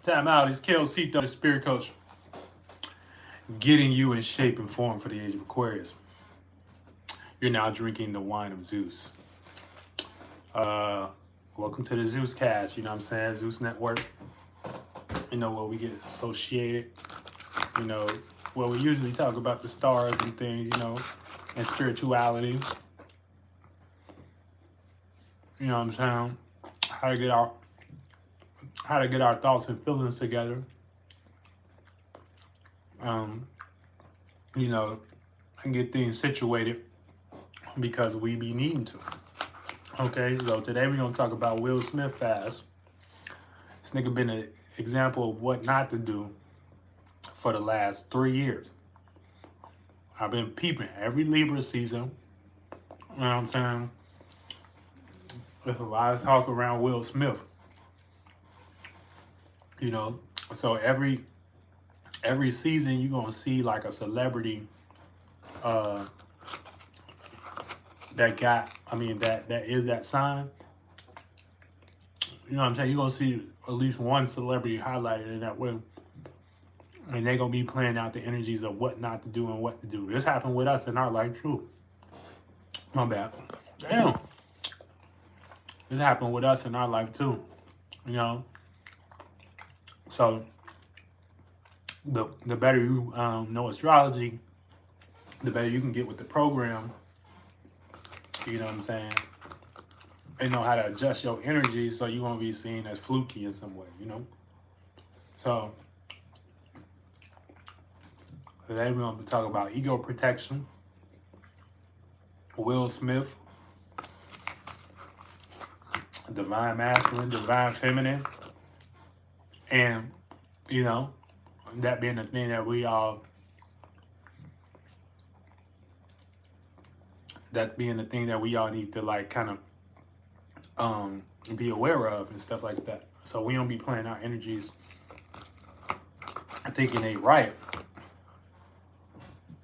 Time out. It's Cito, the spirit coach, getting you in shape and form for the age of Aquarius. You're now drinking the wine of Zeus. Uh, Welcome to the Zeus cast. You know what I'm saying? Zeus Network. You know, where we get associated. You know, where we usually talk about the stars and things, you know, and spirituality. You know what I'm saying? How to get our thoughts and feelings together. You know, and get things situated because we be needing to. Okay, so today we're gonna talk about Will Smith fast. This nigga been an example of what not to do for the last 3 years. I've been peeping every Libra season. You know what I'm saying? There's a lot of talk around Will Smith. You know, so every season you're gonna see like a celebrity that is that sign. You know what I'm saying? You're gonna see at least one celebrity highlighted in that way. And they're gonna be playing out the energies of what not to do and what to do. This happened with us in our life too. My bad. Damn. This happened with us in our life too. You know? So the better you know astrology, the better you can get with the program. You know what I'm saying? And know how to adjust your energy so you won't be seen as fluky in some way, you know? So today we're going to be talking about ego protection, Will Smith, divine masculine, divine feminine, and, you know, that being the thing that we all, need to like kind of be aware of and stuff like that. So we don't be playing our energies thinking they right.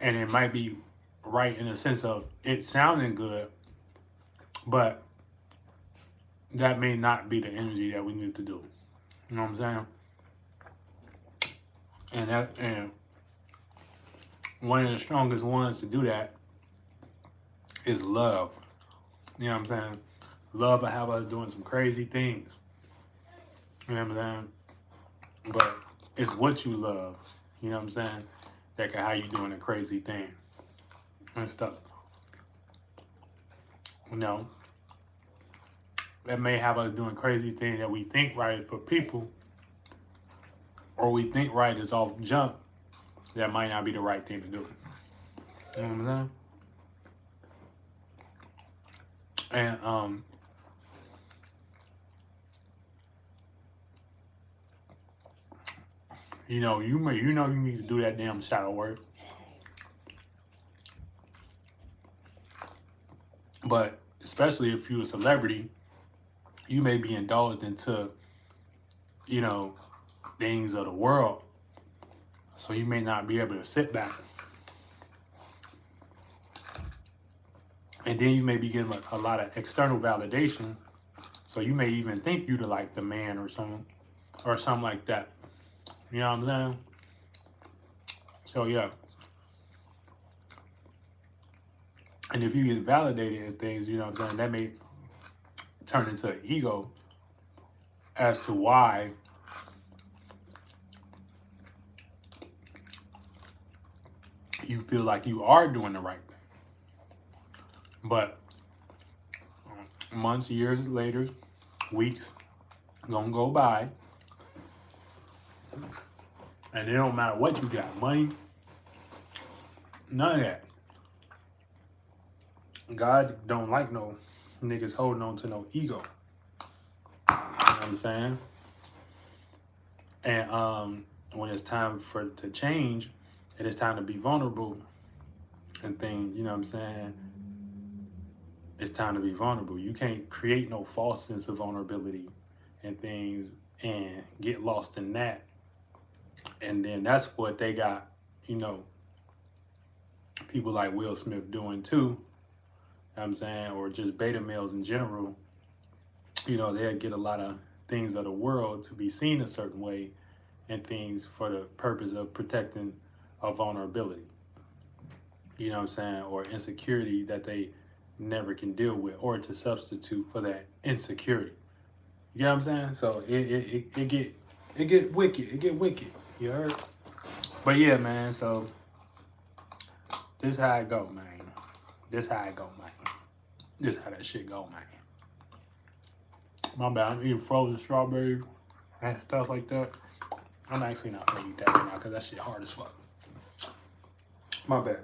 And it might be right in the sense of it sounding good, but that may not be the energy that we need to do. You know what I'm saying? And one of the strongest ones to do that is love. You know what I'm saying? Love will have us doing some crazy things. You know what I'm saying? But it's what you love. You know what I'm saying? That can have you doing a crazy thing and stuff. You know? That may have us doing crazy things that we think right is for people, or we think right is off jump. That might not be the right thing to do. You know what I'm saying? And you know you need to do that damn shadow work. But especially if you're a celebrity, you may be indulged into, you know, things of the world. So you may not be able to sit back. And then you may be getting a lot of external validation. So you may even think you're like the man or something like that. You know what I'm saying? So yeah. And if you get validated in things, you know what I'm saying, that may turn into an ego as to why you feel like you are doing the right thing. But months, years later, weeks gonna go by, and it don't matter what you got, money, none of that. God don't like no niggas holding on to no ego. You know what I'm saying? And when it's time to change, and it's time to be vulnerable and things, you know what I'm saying? It's time to be vulnerable. You can't create no false sense of vulnerability and things and get lost in that. And then that's what they got, you know, people like Will Smith doing too. You know what I'm saying? Or just beta males in general. You know, they'll get a lot of things of the world to be seen a certain way and things for the purpose of protecting a vulnerability, you know what I'm saying, or insecurity that they never can deal with, or to substitute for that insecurity. You know what I'm saying? So it get wicked. It get wicked. You heard? But yeah, man. So this how it go, man. This how it go, man. This how that shit go, man. My bad. I'm eating frozen strawberries and stuff like that. I'm actually not gonna eat that right now because that shit hard as fuck. My bad.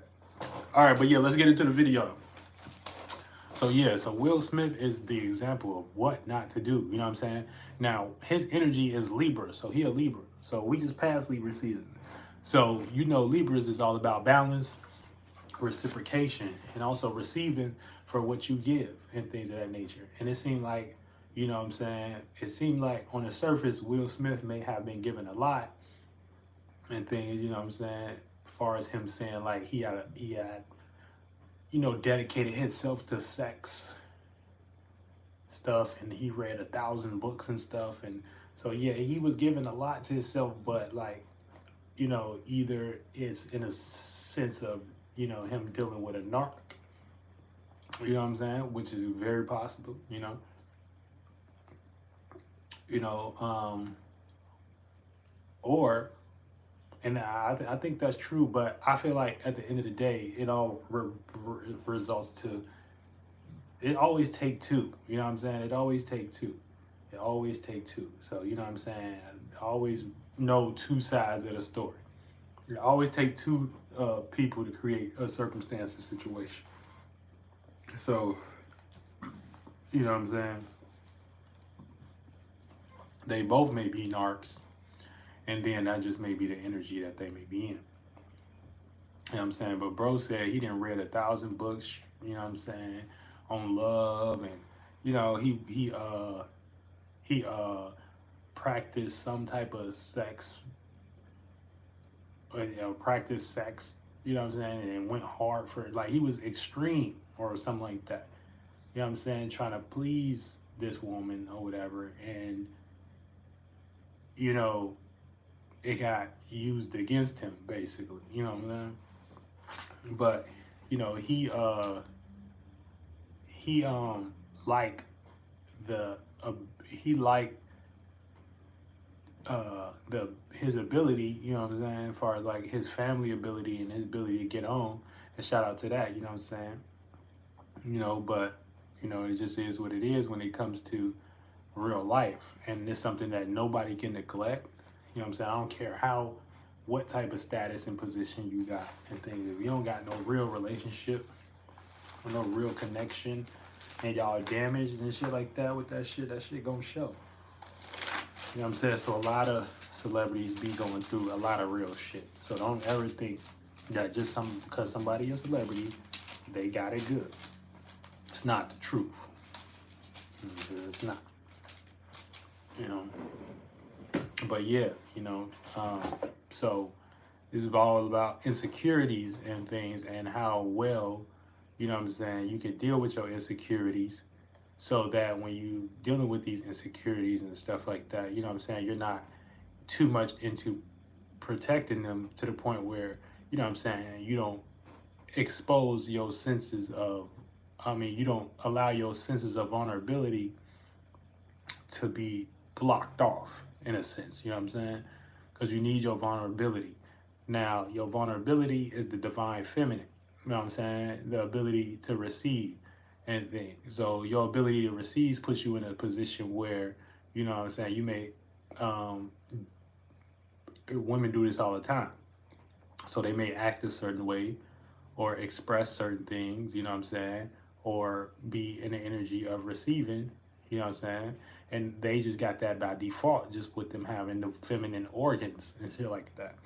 All right, but yeah, let's get into the video. So yeah, so Will Smith is the example of what not to do. You know what I'm saying? Now, his energy is Libra, so he a Libra. So we just passed Libra season. So, you know, Libras is all about balance, reciprocation, and also receiving for what you give and things of that nature. And it seemed like, you know what I'm saying, it seemed like on the surface, Will Smith may have been given a lot and things, you know what I'm saying, as far as him saying like he had, you know, dedicated himself to sex stuff, and he read 1,000 books and stuff. And so, yeah, he was giving a lot to himself, but like, you know, either it's in a sense of, you know, him dealing with a narc, you know what I'm saying, which is very possible, you know, or, and I think that's true, but I feel like at the end of the day, it all results to, it always take two, you know what I'm saying? It always take two. It always take two. So, you know what I'm saying? Always know two sides of the story. You always take two people to create a circumstance, a situation. So, you know what I'm saying? They both may be narcs, and then that just may be the energy that they may be in. You know what I'm saying? But bro said he didn't read 1,000 books, you know what I'm saying, on love, and you know, he practiced some type of sex, you know, practiced sex, you know what I'm saying, and went hard for it. Like he was extreme or something like that. You know what I'm saying? Trying to please this woman or whatever, and you know, it got used against him basically. You know what I'm saying? But you know, he like the he liked the his ability, you know what I'm saying, as far as like his family ability and his ability to get on, and shout out to that, you know what I'm saying, you know. But you know, it just is what it is when it comes to real life, and it's something that nobody can neglect, you know what I'm saying. I don't care what type of status and position you got and things, if you don't got no real relationship or no real connection, and y'all damaged and shit like that with that shit gonna show. You know what I'm saying? So a lot of celebrities be going through a lot of real shit. So don't ever think that just because somebody is a celebrity, they got it good. It's not the truth. It's not. You know. But yeah, you know, so this is all about insecurities and things, and how well, you know what I'm saying, you can deal with your insecurities, so that when you dealing with these insecurities and stuff like that, you know what I'm saying, you're not too much into protecting them to the point where, you know what I'm saying, you don't expose your senses of, you don't allow your senses of vulnerability to be blocked off in a sense, you know what I'm saying, because you need your vulnerability. Now, your vulnerability is the divine feminine, you know what I'm saying, the ability to receive and things. So your ability to receive puts you in a position where, you know what I'm saying, you may, women do this all the time. So they may act a certain way or express certain things, you know what I'm saying, or be in the energy of receiving, you know what I'm saying, and they just got that by default, just with them having the feminine organs and shit like that,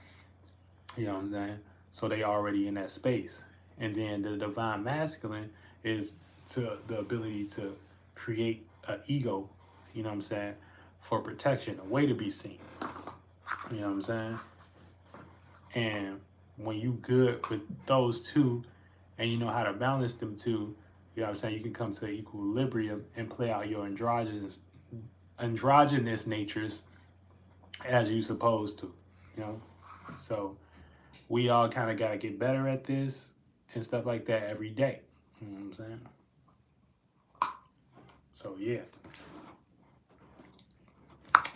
you know what I'm saying. So they already in that space. And then the divine masculine is to the ability to create an ego, you know what I'm saying, for protection, a way to be seen, you know what I'm saying. And when you good with those two, and you know how to balance them two, you know what I'm saying, you can come to equilibrium and play out your androgynous natures as you supposed to, you know. So we all kind of got to get better at this and stuff like that every day. You know what I'm saying? So yeah.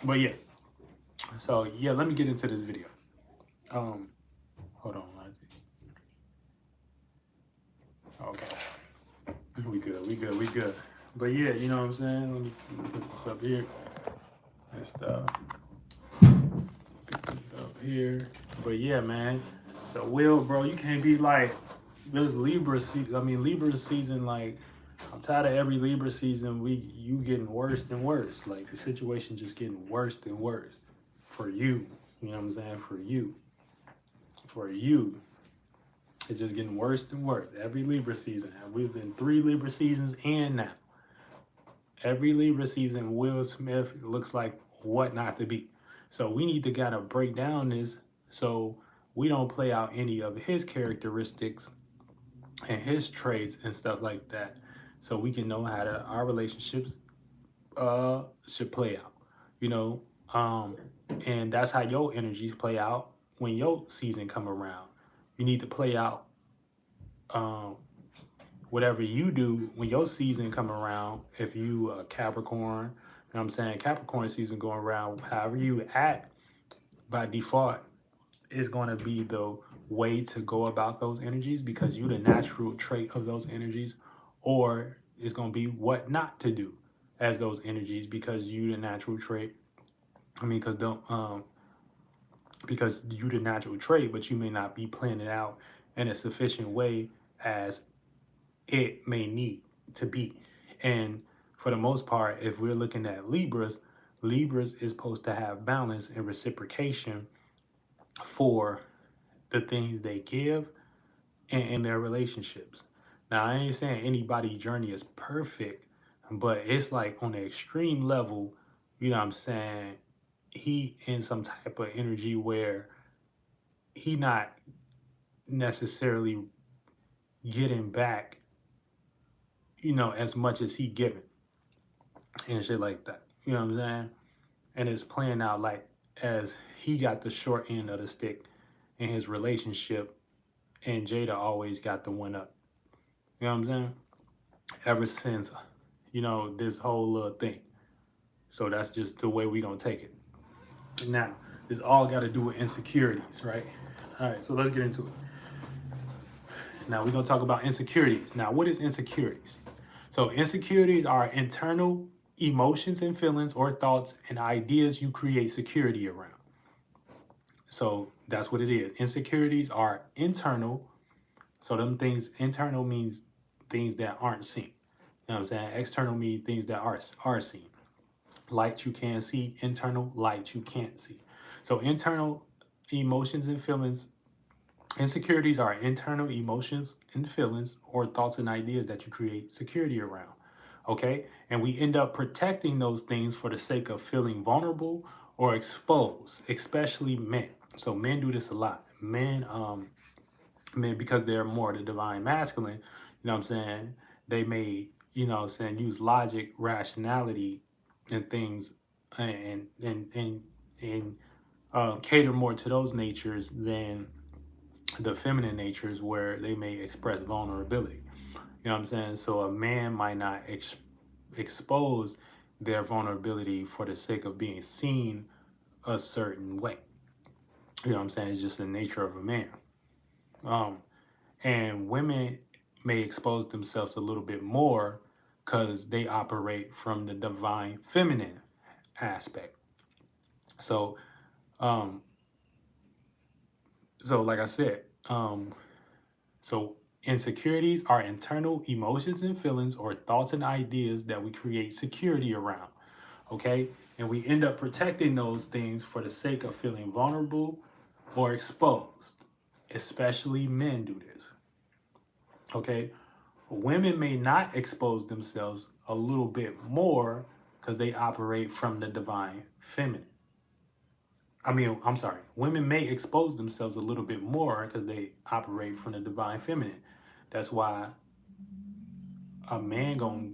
But yeah. So yeah, let me get into this video. Hold on. Okay. We good. But yeah, you know what I'm saying? Let me put this up here and stuff. Put this up here. But yeah, man. So Will, bro, you can't be like this Libra season. I mean, Libra season, like, I'm tired of every Libra season. You getting worse and worse. Like the situation just getting worse and worse for you. You know what I'm saying? For you, it's just getting worse and worse. Every Libra season. We've been 3 Libra seasons and now. Every Libra season, Will Smith looks like what not to be. So we need to kind of break down this so we don't play out any of his characteristics and his traits and stuff like that. So we can know how our relationships should play out. You know, and that's how your energies play out when your season come around. You need to play out um, whatever you do when your season come around. If you Capricorn, you know what I'm saying, Capricorn season going around, however you act by default is going to be the way to go about those energies because you the natural trait of those energies, or it's going to be what not to do as those energies because you the natural trait. I mean, because you the natural trait, but you may not be planning it out in a sufficient way as it may need to be. And for the most part, if we're looking at Libras is supposed to have balance and reciprocation for the things they give and in their relationships. Now, I ain't saying anybody's journey is perfect, but it's like on the extreme level, you know what I'm saying? He in some type of energy where he not necessarily getting back, you know, as much as he given and shit like that. You know what I'm saying? And it's playing out like as he got the short end of the stick in his relationship, and Jada always got the one up. You know what I'm saying? Ever since, you know, this whole little thing. So that's just the way we gonna take it. Now, this all got to do with insecurities, right? All right, so let's get into it. Now we're gonna talk about insecurities. Now, what is insecurities? So insecurities are internal emotions and feelings or thoughts and ideas you create security around. So that's what it is. Insecurities are internal. So them things, internal means things that aren't seen. You know what I'm saying? External means things that are seen. Light you can see, internal light you can't see. So internal emotions and feelings. Insecurities are internal emotions and feelings or thoughts and ideas that you create security around. Okay? And we end up protecting those things for the sake of feeling vulnerable or exposed, especially men. So men do this a lot. Men, because they're more the divine masculine, you know what I'm saying? They may, you know what I'm saying, use logic, rationality, and things, and cater more to those natures than the feminine natures where they may express vulnerability. You know what I'm saying? So a man might not expose their vulnerability for the sake of being seen a certain way. You know what I'm saying? It's just the nature of a man. Um, and women may expose themselves a little bit more because they operate from the divine feminine aspect. So, um, so like I said, so insecurities are internal emotions and feelings or thoughts and ideas that we create security around. Okay, and we end up protecting those things for the sake of feeling vulnerable or exposed. Especially men do this. Okay, women may not expose themselves a little bit more because they operate from the divine feminine. I'm sorry. Women may expose themselves a little bit more because they operate from the divine feminine. That's why a man gonna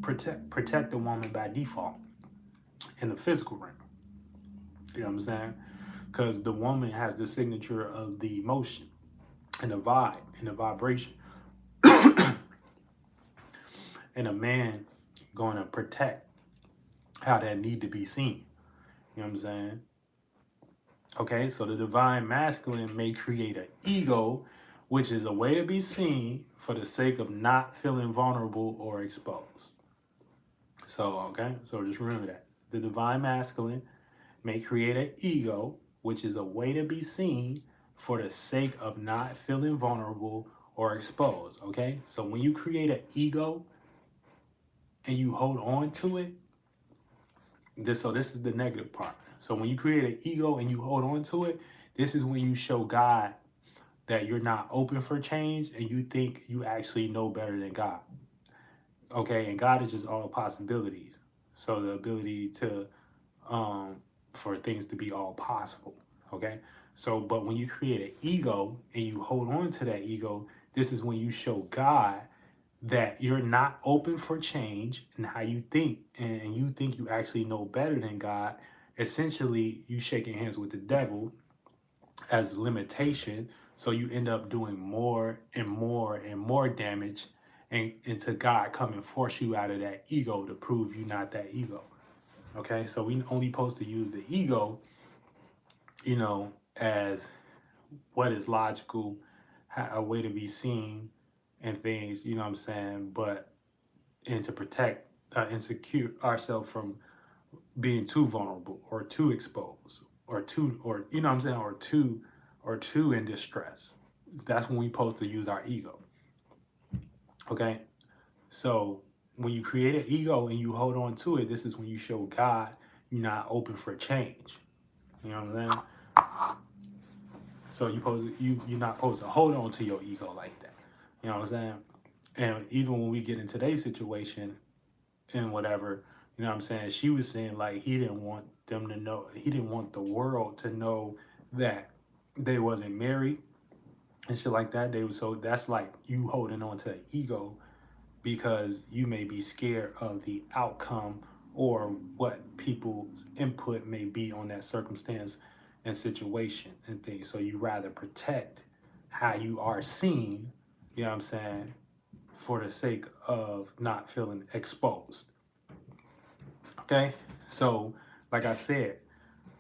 protect the woman by default in the physical realm. You know what I'm saying? Because the woman has the signature of the emotion and the vibe and the vibration. And a man going to protect how that need to be seen. You know what I'm saying? Okay, so the divine masculine may create an ego, which is a way to be seen for the sake of not feeling vulnerable or exposed. So, okay, so just remember that. The divine masculine may create an ego, which is a way to be seen for the sake of not feeling vulnerable or exposed. Okay, so when you create an ego and you hold on to it, this is the negative part. So when you create an ego and you hold on to it, this is when you show God that you're not open for change and you think you actually know better than God. Okay, and God is just all possibilities. So the ability to for things to be all possible. Okay, so but when you create an ego and you hold on to that ego, this is when you show God that you're not open for change and how you think, and you think you actually know better than God. Essentially, you shaking hands with the devil as limitation, so you end up doing more and more and more damage, and until God come and force you out of that ego to prove you not that ego. Okay, so we only supposed to use the ego, as what is logical, a way to be seen and things, you know what I'm saying, but and to protect insecure ourselves from being too vulnerable or too exposed or too, or you know what I'm saying, or too in distress. That's when we supposed to use our ego. Okay, so when you create an ego and you hold on to it, this is when you show God you're not open for change. You know what I'm saying? So you're not supposed to hold on to your ego like that. You know what I'm saying? And even when we get in today's situation and whatever, you know what I'm saying, she was saying like he didn't want them to know, he didn't want the world to know that they wasn't married and shit like that. They was, so that's like you holding on to the ego because you may be scared of the outcome or what people's input may be on that circumstance and situation and things. So you rather protect how you are seen, you know what I'm saying, for the sake of not feeling exposed. Okay? So, like I said,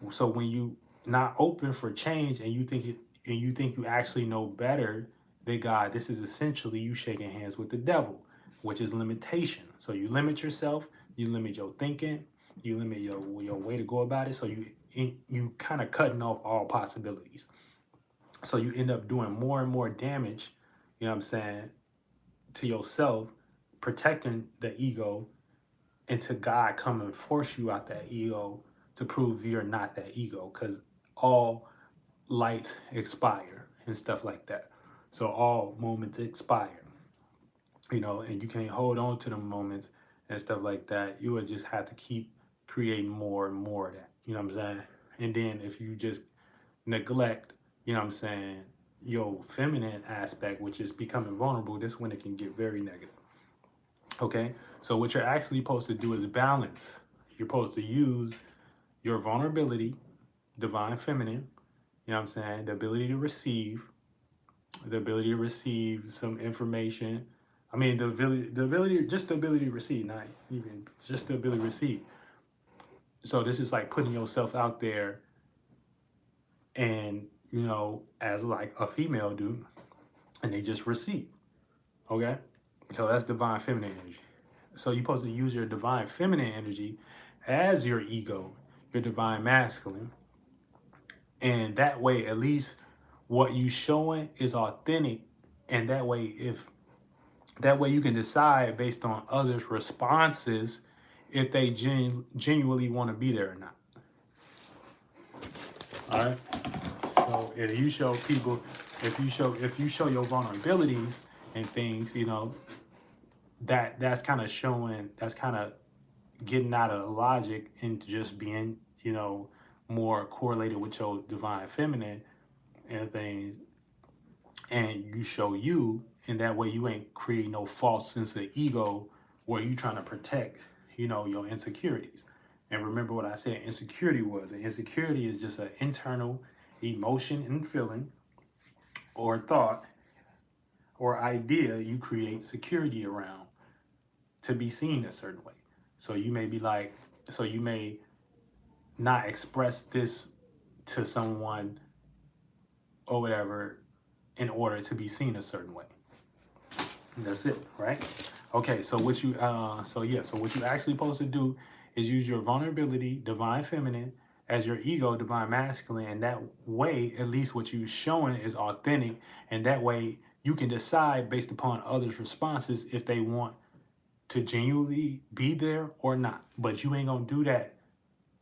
so when you not open for change and you think you actually know better than God, this is essentially you shaking hands with the devil, which is limitation. So you limit yourself, you limit your thinking, you limit your way to go about it. So you kind of cutting off all possibilities. So you end up doing more and more damage, you know what I'm saying, to yourself, protecting the ego, until God come and force you out that ego to prove you're not that ego, because all lights expire and stuff like that. So all moments expire, and you can't hold on to the moments and stuff like that. You would just have to keep creating more and more of that. You know what I'm saying? And then if you just neglect, you know what I'm saying, your feminine aspect, which is becoming vulnerable, this when it can get very negative. Okay, so what you're actually supposed to do is balance. You're supposed to use your vulnerability, divine feminine, you know what I'm saying, the ability to receive some information. I mean, just the ability to receive, not even just the ability to receive. So this is like putting yourself out there and, as like a female do, and they just receive. Okay, so that's divine feminine energy. So you're supposed to use your divine feminine energy as your ego, your divine masculine. And that way, at least what you showing is authentic. And that way you can decide based on others' responses if they genuinely want to be there or not. All right. So if you show people, if you show your vulnerabilities and things, that's kind of showing, that's kind of getting out of the logic and just being, more correlated with your divine feminine and things. And you show you, and that way you ain't creating no false sense of ego where you trying to protect, your insecurities And remember what I said insecurity was. And insecurity is just an internal emotion and feeling or thought or idea you create security around to be seen a certain way. So you may be like, so you may not express this to someone or whatever in order to be seen a certain way. That's it, right? Okay, so what you so what you actually supposed to do is use your vulnerability, divine feminine, as your ego, divine masculine, and that way, at least what you're showing is authentic, and that way you can decide based upon others' responses if they want to genuinely be there or not. But you ain't gonna do that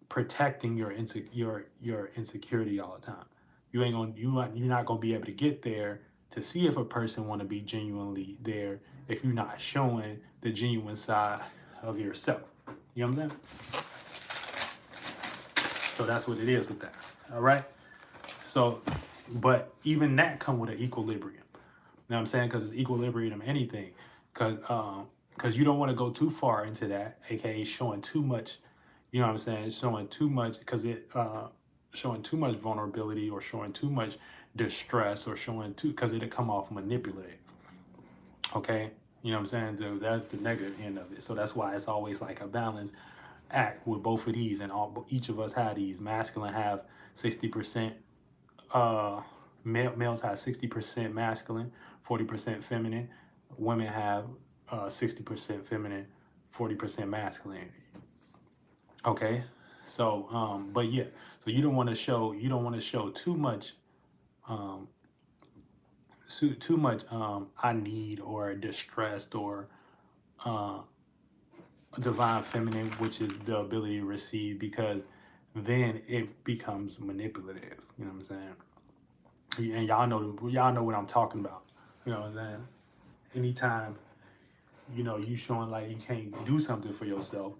protecting your insecurity all the time. You're not gonna be able to get there to see if a person want to be genuinely there if you're not showing the genuine side of yourself. You know what I'm saying? So that's what it is with that. All right. So, but even that come with an equilibrium. You know what I'm saying? Because it's equilibrium anything. Because you don't want to go too far into that, aka showing too much. You know what I'm saying? Showing too much because showing too much vulnerability or showing too much distress or showing too because it'll come off manipulative. Okay, you know what I'm saying? That's the negative end of it. So that's why it's always like a balance act with both of these, and each of us have these. Masculine have 60%. Males have 60% masculine, 40% feminine. Women have 60% feminine, 40% masculine. Okay, so but yeah, so you don't want to show too much too much I need or distressed or divine feminine, which is the ability to receive, because then it becomes manipulative. You know what I'm saying? And y'all know what I'm talking about. You know what I'm saying? Anytime you showing like you can't do something for yourself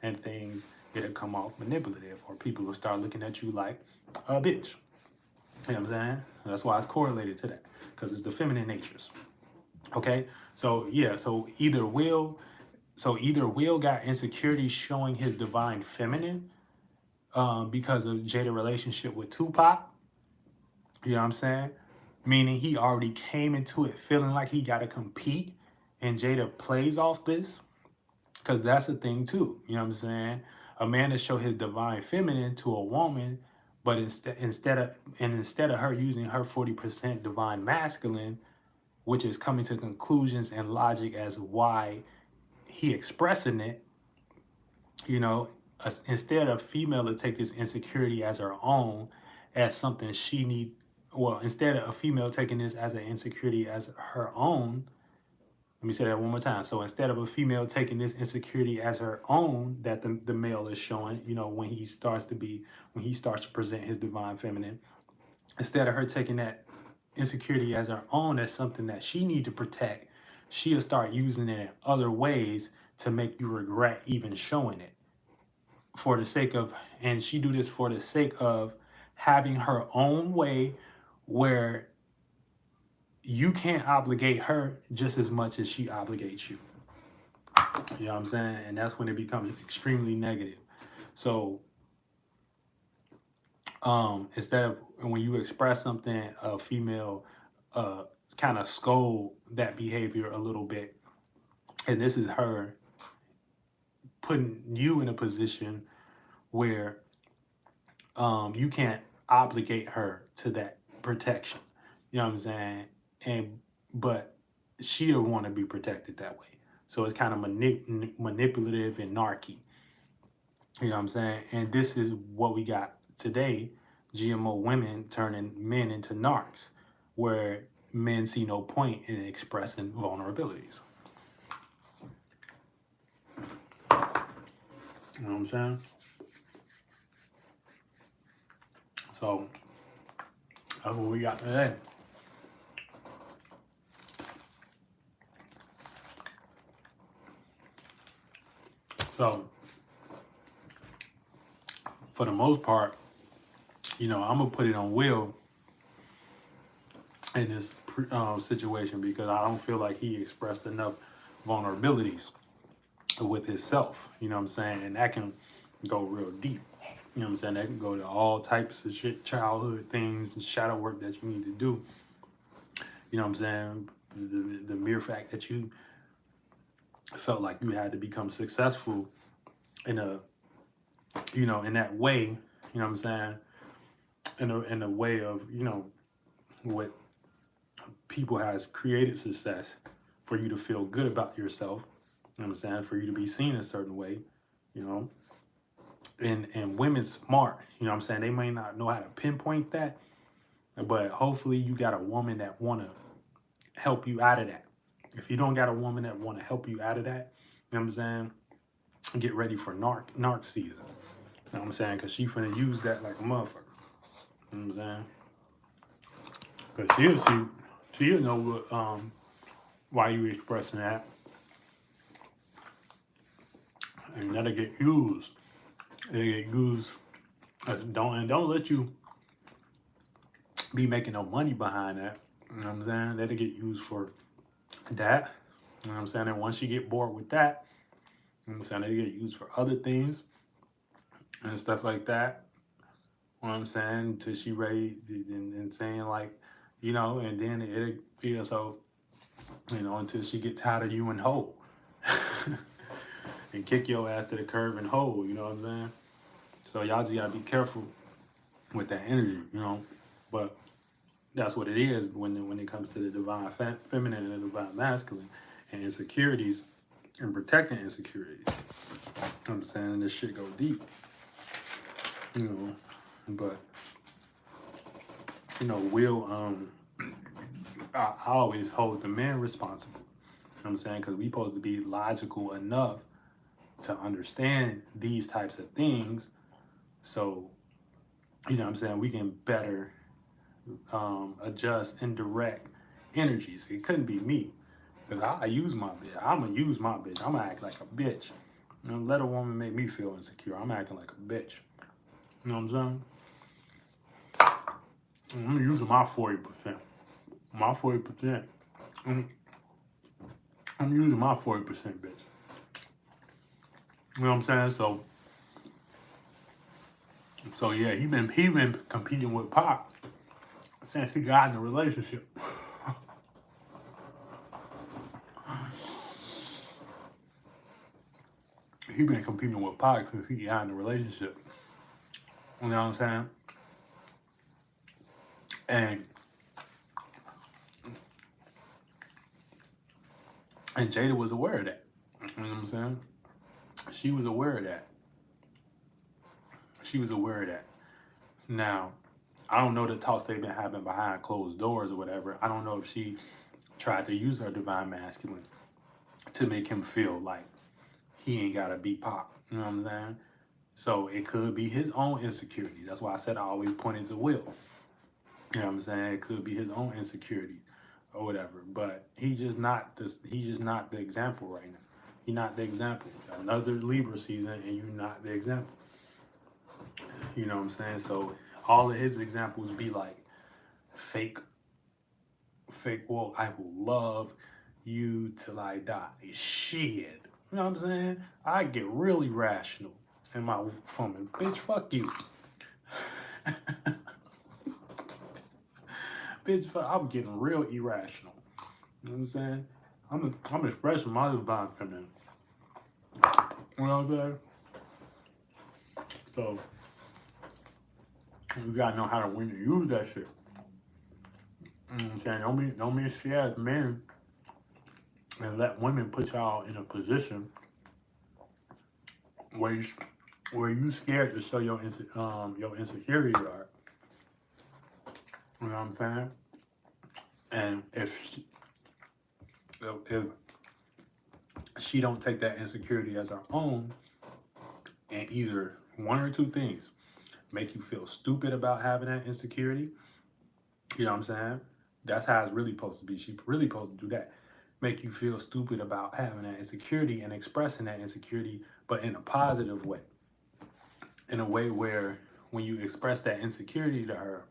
and things, it'll come off manipulative, or people will start looking at you like a bitch. You know what I'm saying? That's why it's correlated to that, because it's the feminine natures. Okay, so yeah, either Will got insecurity showing his divine feminine because of Jada's relationship with Tupac. You know what I'm saying? Meaning he already came into it feeling like he got to compete, and Jada plays off this, because that's the thing too. You know what I'm saying? A man to show his divine feminine to a woman, but instead of her using her 40% divine masculine, which is coming to conclusions and logic as why he expressing it, instead of female to take this insecurity as her own, as something she needs, well, instead of a female taking this as an insecurity as her own, let me say that one more time. So instead of a female taking this insecurity as her own that the male is showing, when he starts to present his divine feminine, instead of her taking that insecurity as her own as something that she needs to protect, she'll start using it in other ways to make you regret even showing it. And she do this for the sake of having her own way where you can't obligate her just as much as she obligates you. You know what I'm saying? And that's when it becomes extremely negative. So instead of when you express something, a female kind of scold that behavior a little bit. And this is her putting you in a position where you can't obligate her to that protection. You know what I'm saying? But she'll want to be protected that way. So it's kind of manipulative and narky. You know what I'm saying? And this is what we got today. GMO women turning men into narcs, where men see no point in expressing vulnerabilities. You know what I'm saying? So that's what we got today. So for the most part, I'm gonna put it on Will in this situation, because I don't feel like he expressed enough vulnerabilities with himself. You know what I'm saying? And go real deep. You know what I'm saying? That can go to all types of shit, childhood things, and shadow work that you need to do. You know what I'm saying? The mere fact that you felt like you had to become successful in a, you know, in that way, you know what I'm saying? In a way of, you know, what people has created success for you to feel good about yourself. You know what I'm saying? For you to be seen a certain way, you know. And women smart, you know what I'm saying? They may not know how to pinpoint that, but hopefully you got a woman that wanna help you out of that. If you don't got a woman that wanna help you out of that, you know what I'm saying? Get ready for narc season. You know what I'm saying? Cause she finna use that like a motherfucker. You know what I'm saying? Cause she'll know what, why you expressing that. And that'll get used. It'll get used. Don't let you be making no money behind that. You know what I'm saying? That'll get used for that. You know what I'm saying? And once you get bored with that, you know what I'm saying, they get used for other things and stuff like that. You know what I'm saying? Until she ready and saying like, you know, and then it'll, you know, so, you know, until she get tired of you and hoe. And kick your ass to the curb and hoe, you know what I'm saying? So y'all just gotta be careful with that energy, you know. But that's what it is when it comes to the divine feminine and the divine masculine and insecurities and protecting insecurities. You know what I'm saying? This shit go deep, you know. But you know, I always hold the men responsible. You know what I'm saying? Because we supposed to be logical enough to understand these types of things, so you know what I'm saying, we can better adjust and direct energies. It couldn't be me, because I use my bitch. I'm gonna use my bitch. I'm gonna act like a bitch. You know, let a woman make me feel insecure. I'm acting like a bitch. You know what I'm saying? I'm using my 40%. My 40%. I'm using my 40%, bitch. You know what I'm saying? So yeah, he been competing with Pop since he got in a relationship. He been competing with Pac since he got in a relationship. You know what I'm saying? And Jada was aware of that. You know what I'm saying? She was aware of that. She was aware of that. Now, I don't know the talks they've been having behind closed doors or whatever. I don't know if she tried to use her divine masculine to make him feel like he ain't gotta be Pac. You know what I'm saying? So it could be his own insecurity. That's why I said I always pointed to Will. You know what I'm saying? It could be his own insecurity or whatever. But he's just not the example right now. You're not the example. Another Libra season and you're not the example. You know what I'm saying? So all of his examples be like fake, well, I will love you till I die. Shit. You know what I'm saying? I get really rational in my woman. Bitch, fuck you. Bitch, I'm getting real irrational. You know what I'm saying? I'm expressing my divine feminine. You know what I'm saying? So you gotta know how to when to use that shit. You know what I'm saying? Don't be scared as men and let women put y'all in a position where you scared to show your insecurity are. You know what I'm saying? And if she don't take that insecurity as her own, and either one or two things make you feel stupid about having that insecurity, you know what I'm saying? That's how it's really supposed to be. She really supposed to do that. Make you feel stupid about having that insecurity and expressing that insecurity, but in a positive way. In a way where when you express that insecurity to her,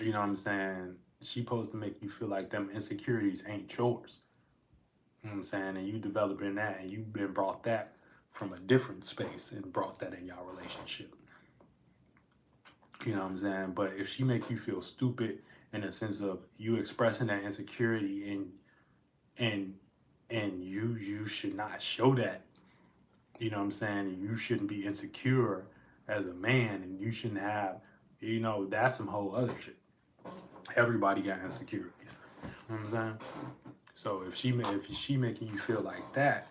you know what I'm saying, she supposed to make you feel like them insecurities ain't yours. You know what I'm saying? And you developing that and you've been brought that from a different space and brought that in y'all relationship. You know what I'm saying? But if she make you feel stupid in the sense of you expressing that insecurity and you should not show that, you know what I'm saying? You shouldn't be insecure as a man, and you shouldn't have, you know, that's some whole other shit. Everybody got insecurities. You know what I'm saying? So if she making you feel like that,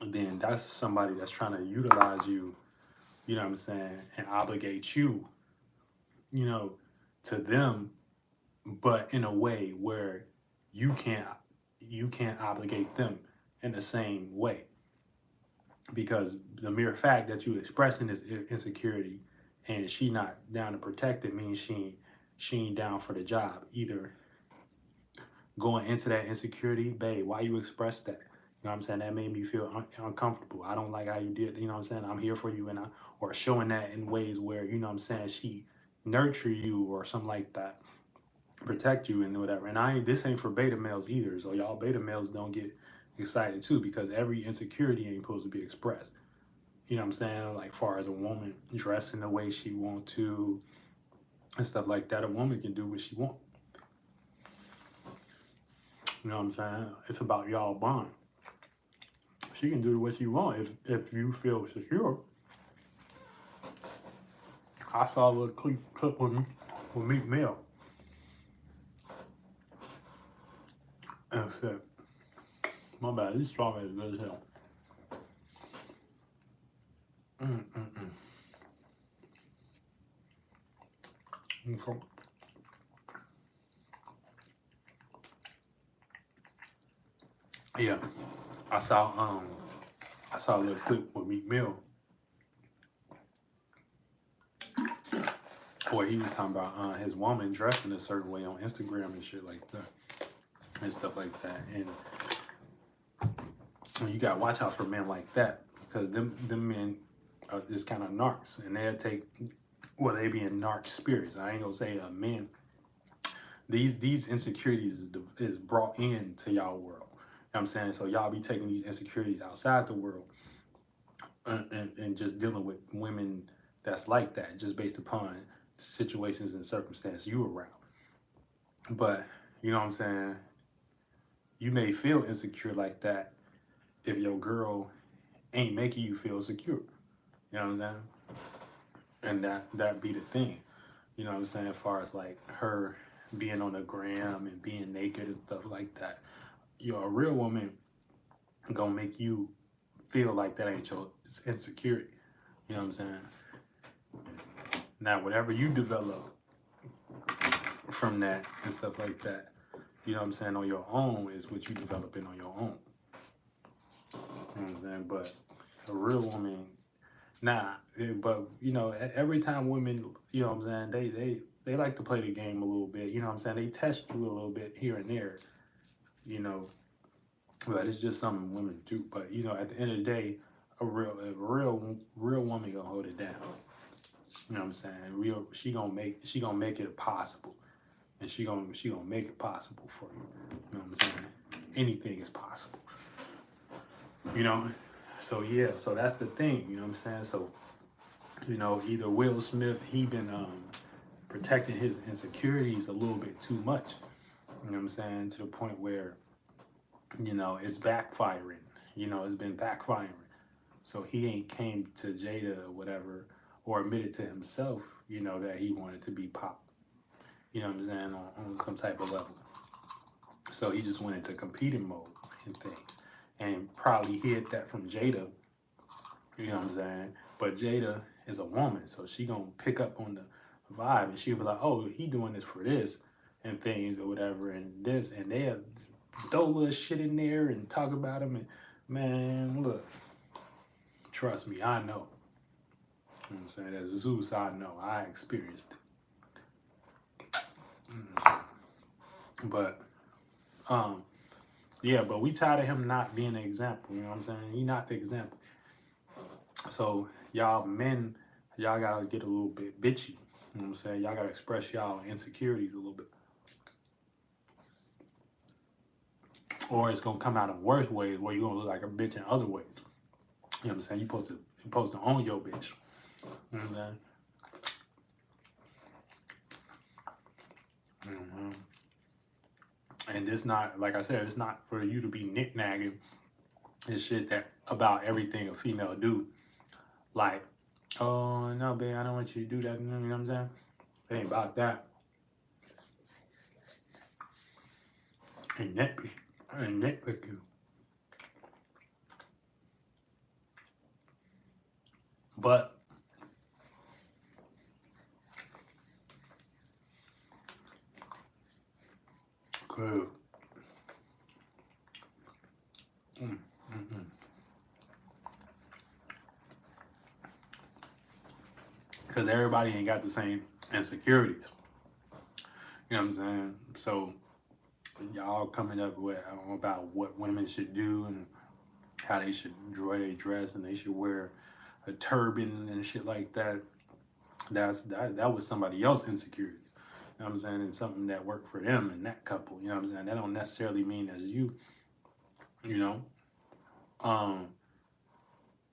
then that's somebody that's trying to utilize you, you know what I'm saying, and obligate you, you know, to them, but in a way where you can't obligate them in the same way. Because the mere fact that you expressing this insecurity and she not down to protect it means she ain't down for the job. Either going into that insecurity, babe, why you express that? You know what I'm saying? That made me feel uncomfortable. I don't like how you did. You know what I'm saying? I'm here for you, or showing that in ways where, you know what I'm saying, she nurture you or something like that, protect you and whatever. And this ain't for beta males either. So y'all beta males don't get excited too, because every insecurity ain't supposed to be expressed. You know what I'm saying? Like far as a woman dressing the way she want to and stuff like that, a woman can do what she want. You know what I'm saying? It's about y'all bond. She can do what she want if you feel secure. I saw a little clip with Meek Mill. And I said, my bad, this strawberry is good as hell. Okay. Yeah, I saw a little clip with Meek Mill where he was talking about his woman dressing a certain way on Instagram and shit like that and stuff like that. And you gotta watch out for men like that, because them men are just kind of narcs, and they'll take, well, they be in narc spirits. I ain't gonna say men. These insecurities is brought into y'all world. You know what I'm saying? So y'all be taking these insecurities outside the world and just dealing with women that's like that, just based upon situations and circumstances you around. But, you know what I'm saying, you may feel insecure like that if your girl ain't making you feel secure. You know what I'm saying? And that be the thing. You know what I'm saying? As far as like her being on the gram and being naked and stuff like that. A real woman gonna make you feel like that ain't your insecurity. You know what I'm saying? Now, whatever you develop from that and stuff like that, you know what I'm saying, on your own is what you developing on your own. You know what I'm saying? But a real woman, but you know, every time women, you know what I'm saying, they like to play the game a little bit. You know what I'm saying? They test you a little bit here and there, you know. But it's just something women do. But you know, at the end of the day, a real woman gonna hold it down. You know what I'm saying? She gonna make it possible, and she gonna make it possible for you. You know what I'm saying? Anything is possible. You know, so yeah, so that's the thing. You know what I'm saying? So, you know, either Will Smith, he been protecting his insecurities a little bit too much. You know what I'm saying? To the point where, you know, it's backfiring. You know, it's been backfiring. So he ain't came to Jada or whatever, or admitted to himself, you know, that he wanted to be pop. You know what I'm saying? On some type of level. So he just went into competing mode and things. And probably hid that from Jada. You know what I'm saying? But Jada is a woman, so she gonna pick up on the vibe, and she'll be like, oh, he doing this for this and things or whatever, and this, and they'll throw a little shit in there and talk about him. And man, look, trust me, I know. You know what I'm saying? As Zeus, I know. I experienced it. But, yeah, but we tired of him not being an example. You know what I'm saying? He not the example. So y'all men, y'all gotta get a little bit bitchy. You know what I'm saying? Y'all gotta express y'all insecurities a little bit. Or it's gonna come out in worse ways where you're gonna look like a bitch in other ways. You know what I'm saying? You supposed to own your bitch. You know what I'm saying? And this not, like I said, it's not for you to be nit-nagging. It's shit that about everything a female do. Like, oh no, babe, I don't want you to do that. You know what I'm saying? It ain't about that. And nitpick you. But cool. Because everybody ain't got the same insecurities. You know what I'm saying? So y'all coming up with about what women should do and how they should draw their dress and they should wear a turban and shit like that. That was somebody else's insecurities. You know what I'm saying? And something that worked for them and that couple. You know what I'm saying? That don't necessarily mean as you know,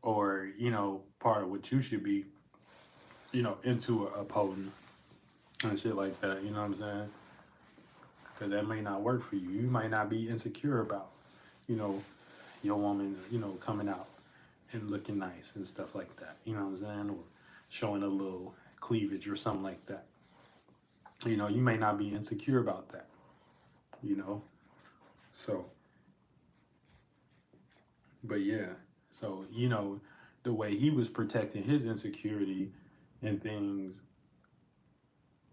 or part of what you should be, into upholding and shit like that. You know what I'm saying? Because that may not work for you. You might not be insecure about, your woman, coming out and looking nice and stuff like that. You know what I'm saying? Or showing a little cleavage or something like that. You may not be insecure about that. So, but yeah. So, the way he was protecting his insecurity and things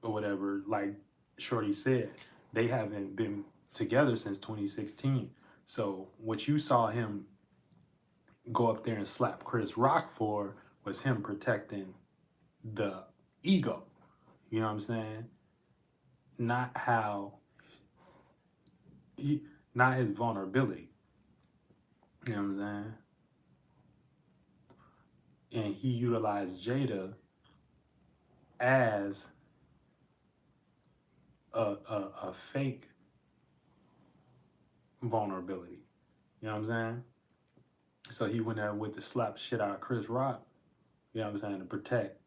or whatever, like Shorty said, they haven't been together since 2016. So what you saw him go up there and slap Chris Rock for was him protecting the ego. You know what I'm saying? Not not his vulnerability. You know what I'm saying? And he utilized Jada as a fake vulnerability. You know what I'm saying? So he went there with the slap shit out of Chris Rock, you know what I'm saying, to protect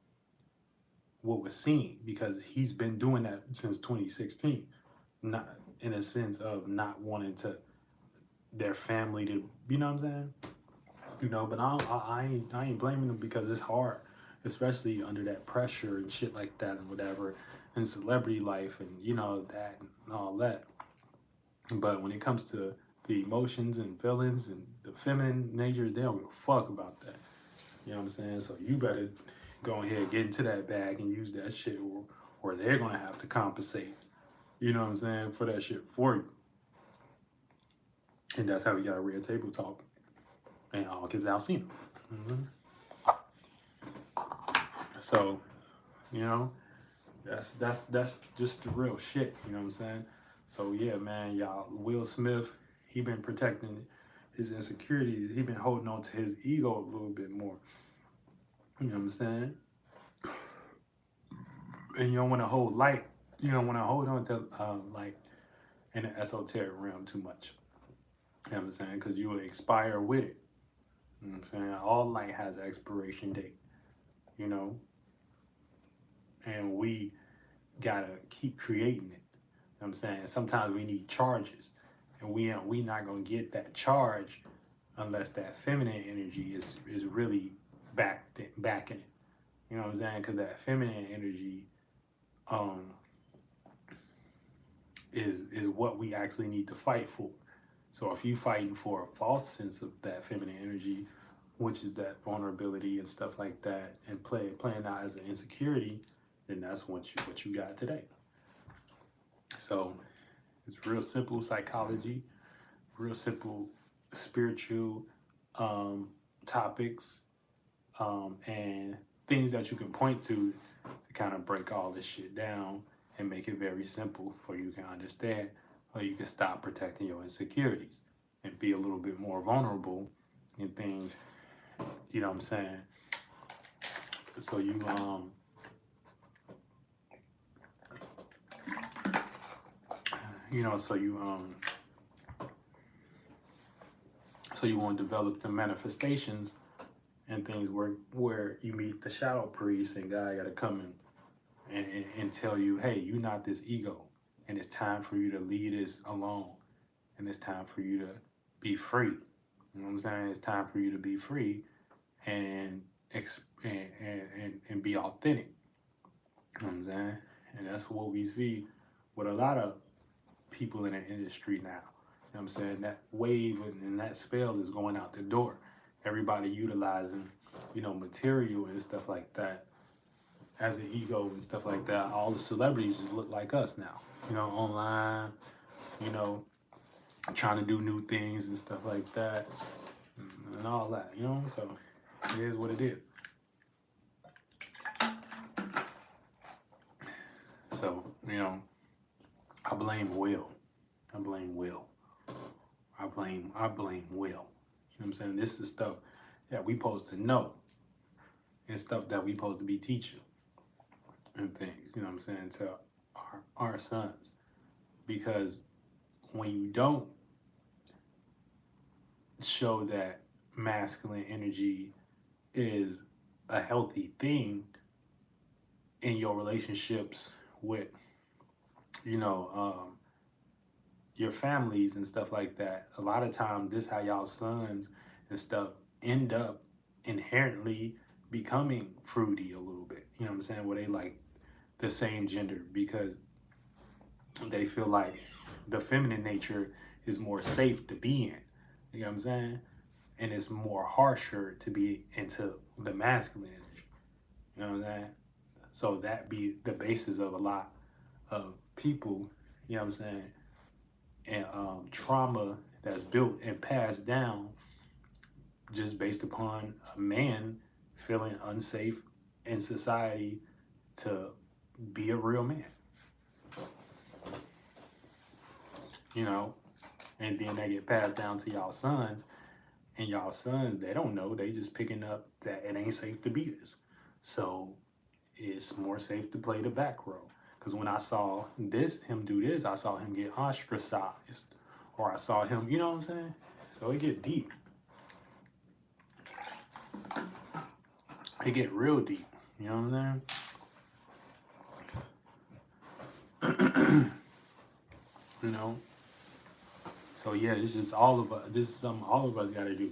what was seen, because he's been doing that since 2016. Not in a sense of not wanting their family to, you know what I'm saying? But I ain't blaming them, because it's hard, especially under that pressure and shit like that and whatever, and celebrity life and that and all that. But when it comes to the emotions and feelings and the feminine nature, they don't give a fuck about that. You know what I'm saying? So you better go ahead and get into that bag and use that shit, or they're gonna have to compensate. You know what I'm saying, for that shit for you. And that's how we got a real table talk. And all kids out seen them. So, that's just the real shit. You know what I'm saying? So yeah, man, y'all. Will Smith, he been protecting his insecurities. He been holding on to his ego a little bit more. You know what I'm saying? And you don't want to hold light. You don't want to hold on to like in the esoteric realm too much. You know what I'm saying? Because you will expire with it. You know what I'm saying? All light has an expiration date. And we gotta keep creating it. You know what I'm saying? Sometimes we need charges, and we not gonna get that charge unless that feminine energy is really backing it. You know what I'm saying? Because that feminine energy is what we actually need to fight for. So if you fighting for a false sense of that feminine energy, which is that vulnerability and stuff like that, and playing out as an insecurity, then that's what you got today. So it's real simple psychology, real simple spiritual topics, and things that you can point to kind of break all this shit down and make it very simple for you to understand, or you can stop protecting your insecurities and be a little bit more vulnerable in things. You know what I'm saying? So you so you want to develop the manifestations and things where you meet the shadow priest and God got to come and tell you, hey, you're not this ego, and it's time for you to leave this alone, and it's time for you to be free. You know what I'm saying? It's time for you to be free and and be authentic. You know what I'm saying? And that's what we see with a lot of people in the industry now. You know what I'm saying? That wave and that spell is going out the door. Everybody utilizing, material and stuff like that as an ego and stuff like that. All the celebrities just look like us now. Online, you know, trying to do new things and stuff like that and all that, So it is what it is. So, I blame Will. I blame Will. I blame Will. You know what I'm saying? This is stuff that we supposed to know and stuff that we supposed to be teaching and things, you know what I'm saying, to our sons. Because when you don't show that masculine energy is a healthy thing in your relationships with, your families and stuff like that, a lot of times this how y'all sons and stuff end up inherently becoming fruity a little bit. You know what I'm saying? Where they like the same gender because they feel like the feminine nature is more safe to be in. You know what I'm saying? And it's more harsher to be into the masculine energy. You know what I'm saying? So that be the basis of a lot of people, you know what I'm saying, and trauma that's built and passed down just based upon a man feeling unsafe in society to be a real man. And then they get passed down to y'all sons, and y'all sons, they don't know, they just picking up that it ain't safe to be this. So it's more safe to play the back row. Because when I saw him do this, I saw him get ostracized. Or I saw him, you know what I'm saying? So it get deep. It get real deep. You know what I'm saying? So yeah, it's just all of us. This is something all of us got to do.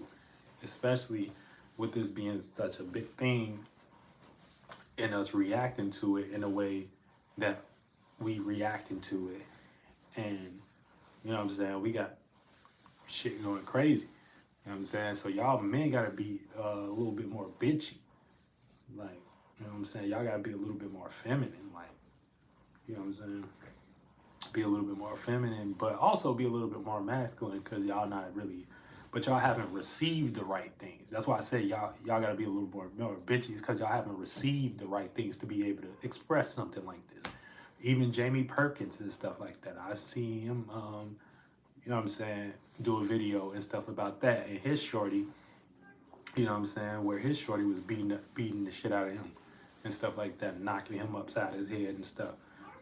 Especially with this being such a big thing and us reacting to it in a way that we reacting to it. And, you know what I'm saying, we got shit going crazy. You know what I'm saying? So y'all men got to be a little bit more bitchy. Like, you know what I'm saying? Y'all got to be a little bit more feminine. Like, you know what I'm saying? Be a little bit more feminine, but also be a little bit more masculine because y'all not really, but y'all haven't received the right things. That's why I say y'all got to be a little more bitchy because y'all haven't received the right things to be able to express something like this. Even Jamie Perkins and stuff like that. I see him, you know what I'm saying, do a video and stuff about that. And his shorty, you know what I'm saying, where his shorty was beating the shit out of him and stuff like that, knocking him upside his head and stuff.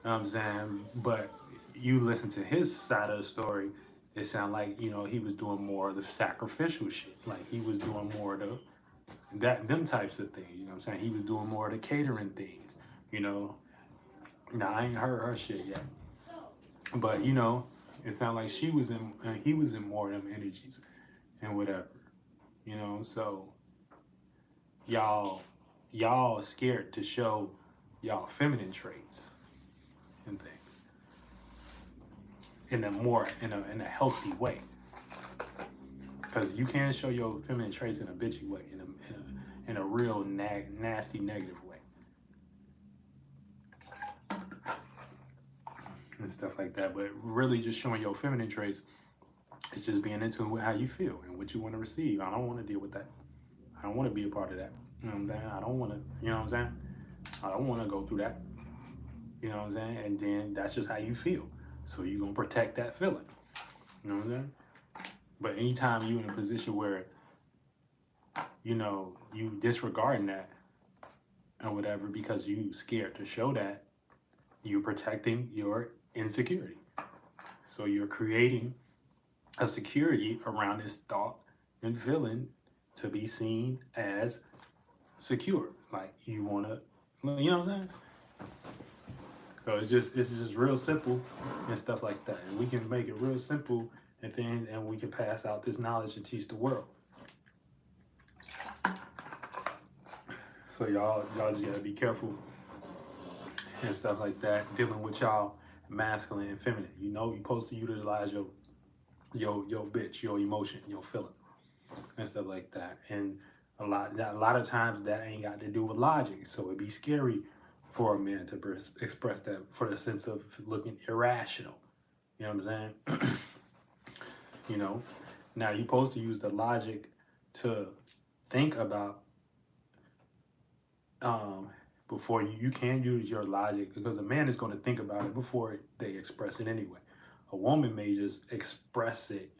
You know what I'm saying? But you listen to his side of the story, it sounded like, he was doing more of the sacrificial shit. Like he was doing more of them types of things. You know what I'm saying? He was doing more of the catering things, Now, I ain't heard her shit yet. But, it sounded like he was in more of them energies and whatever. So y'all scared to show y'all feminine traits and things in a healthy way. Because you can't show your feminine traits in a bitchy way, in a real nasty negative way. And stuff like that. But really just showing your feminine traits is just being in tune with how you feel and what you want to receive. I don't want to deal with that. I don't want to be a part of that. You know what I'm saying? I don't want to, you know what I'm saying? I don't want to go through that. You know what I'm saying? And then that's just how you feel. So you're going to protect that feeling. You know what I'm saying? But anytime you're in a position where, you disregarding that or whatever because you scared to show that, you're protecting your insecurity. So you're creating a security around this thought and feeling to be seen as secure. Like you want to, you know what I'm saying? So it's just real simple and stuff like that. And we can make it real simple and things, and we can pass out this knowledge and teach the world. So y'all just gotta be careful and stuff like that, dealing with y'all masculine and feminine. You know, you're supposed to utilize your bitch, your emotion, your feeling, and stuff like that. And a lot of times that ain't got to do with logic. So it'd be scary for a man to express that for the sense of looking irrational. You know what I'm saying? You know, now you're supposed to use the logic to think about before you can use your logic, because a man is going to think about it before they express it anyway. A woman may just express it,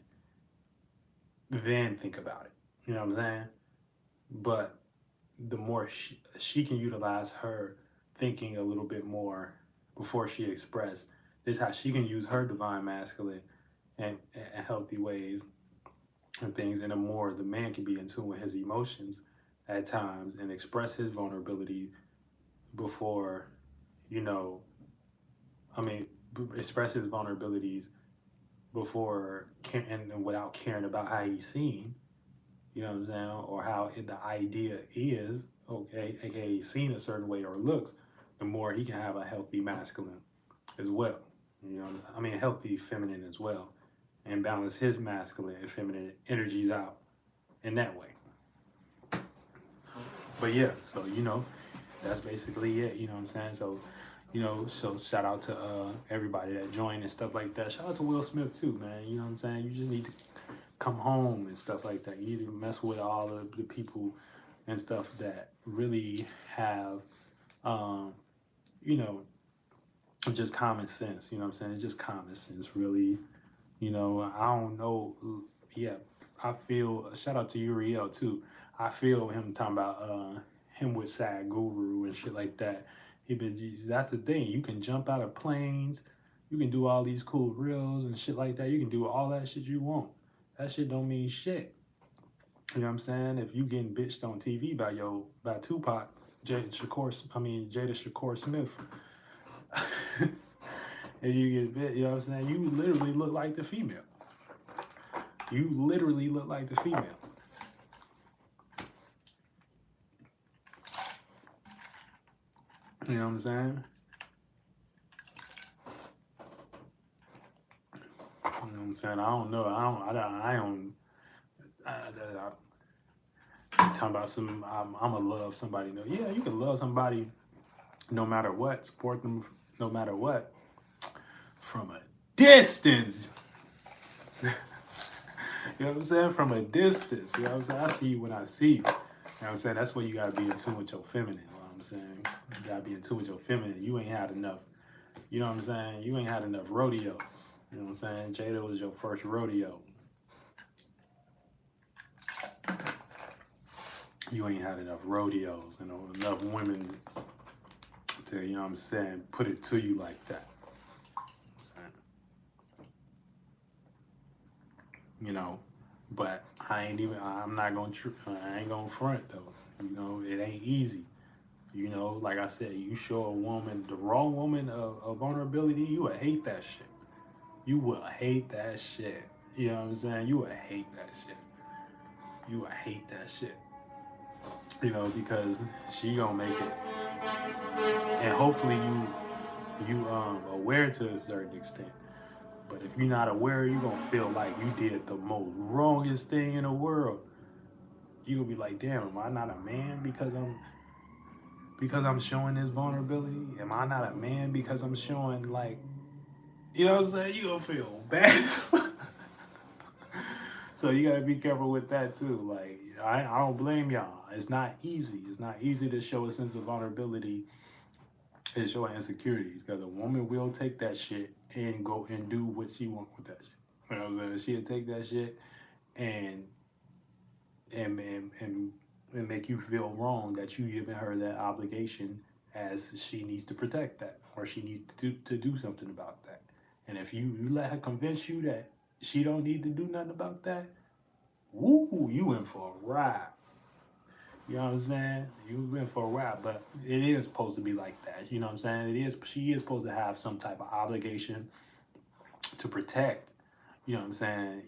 then think about it. You know what I'm saying? But the more she can utilize her thinking a little bit more before she express, this is how she can use her divine masculine and healthy ways and things. And the more the man can be in tune with his emotions at times and express his vulnerability before, you know, express his vulnerabilities before and without caring about how he's seen, you know what I'm saying, or how the idea is, okay, aka seen a certain way or looks, the more he can have a healthy masculine as well. You know, healthy feminine as well, and balance his masculine and feminine energies out in that way. But yeah, so that's basically it. You know what I'm saying? So, so shout out to everybody that joined and stuff like that. Shout out to Will Smith too, man. You know what I'm saying? You just need to come home and stuff like that. You need to mess with all of the people and stuff that really have, just common sense. You know what I'm saying? It's just common sense, really. I don't know. Yeah, I feel, shout out to Uriel too. I feel him talking about him with Sad Guru and shit like that. That's the thing. You can jump out of planes. You can do all these cool reels and shit like that. You can do all that shit you want. That shit don't mean shit. You know what I'm saying? If you getting bitched on TV by Tupac, Jada Shakur Smith, if you get bit, you know what I'm saying? You literally look like the female. You literally look like the female. You know what I'm saying? You know what I'm saying? I don't know. I'm talking about I'm gonna love somebody. No, yeah, you can love somebody no matter what, support them no matter what, from a distance. You know what I'm saying? From a distance. You know what I'm saying? I see you when I see you. You know what I'm saying? That's where you gotta be in tune with your feminine. You know what I'm saying? You gotta be in tune with your feminine. You ain't had enough. You know what I'm saying? You ain't had enough rodeos. You know what I'm saying? Jada was your first rodeo. You ain't had enough rodeos and enough women to, you know what I'm saying, put it to you like that. You know, but I ain't gonna front though. You know, it ain't easy. You know, like I said, you show a woman, the wrong woman, of vulnerability, you would hate that shit. You would hate that shit. You know what I'm saying? You would hate that shit. You would hate that shit. You know, because she gonna make it. And hopefully you aware to a certain extent. But if you're not aware, you're gonna feel like you did the most wrongest thing in the world. You gonna be like, damn, am I not a man because I'm showing this vulnerability? Am I not a man because I'm showing, like, you know what I'm saying? You gonna feel bad. So you gotta be careful with that too. Like, I don't blame y'all. It's not easy. It's not easy to show a sense of vulnerability and show insecurities, because a woman will take that shit and go and do what she wants with that shit. You know what I'm saying? She'll take that shit and make you feel wrong that you giving her that obligation, as she needs to protect that, or she needs to do something about that. And if you let her convince you that she don't need to do nothing about that, woo, you in for a ride. You know what I'm saying? You've been for a while, but it is supposed to be like that. You know what I'm saying? It is. She is supposed to have some type of obligation to protect. You know what I'm saying?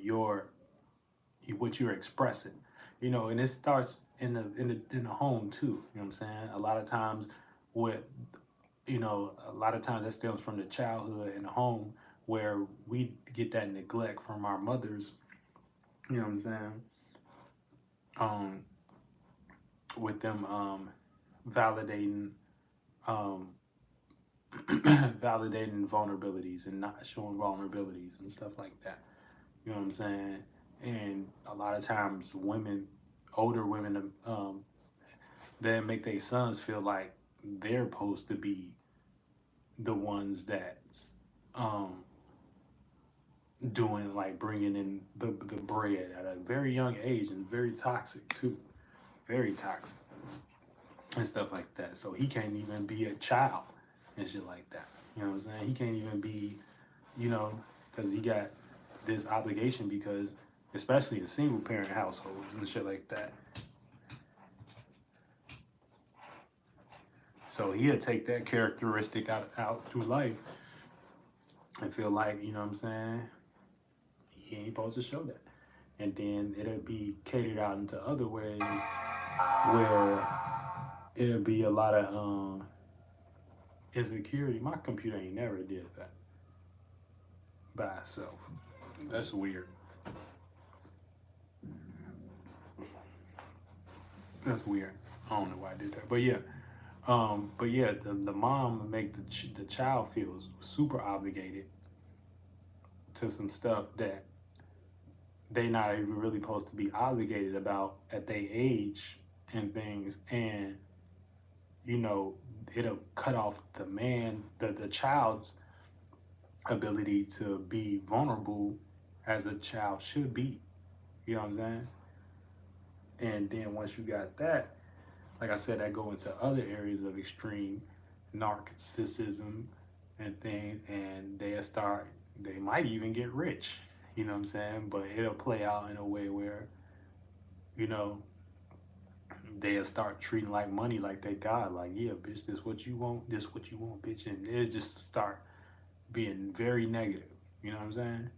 What you're expressing. You know, and it starts in the home too. You know what I'm saying? A lot of times, with a lot of times that stems from the childhood in the home where we get that neglect from our mothers. You know what I'm saying? Um, with them validating um, validating vulnerabilities and not showing vulnerabilities and stuff like that. You know what I'm saying? And a lot of times, older women, they make their sons feel like they're supposed to be the ones that's um, doing, like, bringing in the bread at a very young age, and very toxic too, very toxic and stuff like that. So he can't even be a child and shit like that. You know what I'm saying? He can't even be, because he got this obligation, because especially in single parent households and shit like that. So he'll take that characteristic out through life and feel like, you know what I'm saying, he ain't supposed to show that. And then it'll be catered out into other ways where it'll be a lot of insecurity. My computer ain't never did that by itself. That's weird. That's weird. I don't know why I did that, but yeah. The mom make the child feel super obligated to some stuff that they not even really supposed to be obligated about at their age and things, and it'll cut off the child's ability to be vulnerable as a child should be. You know what I'm saying? And then once you got that, like I said, that go into other areas of extreme narcissism and things, and they might even get rich. You know what I'm saying? But it'll play out in a way where, you know, they'll start treating like money like they God. Like, yeah, bitch, this what you want, this what you want, bitch. And they'll just start being very negative. You know what I'm saying?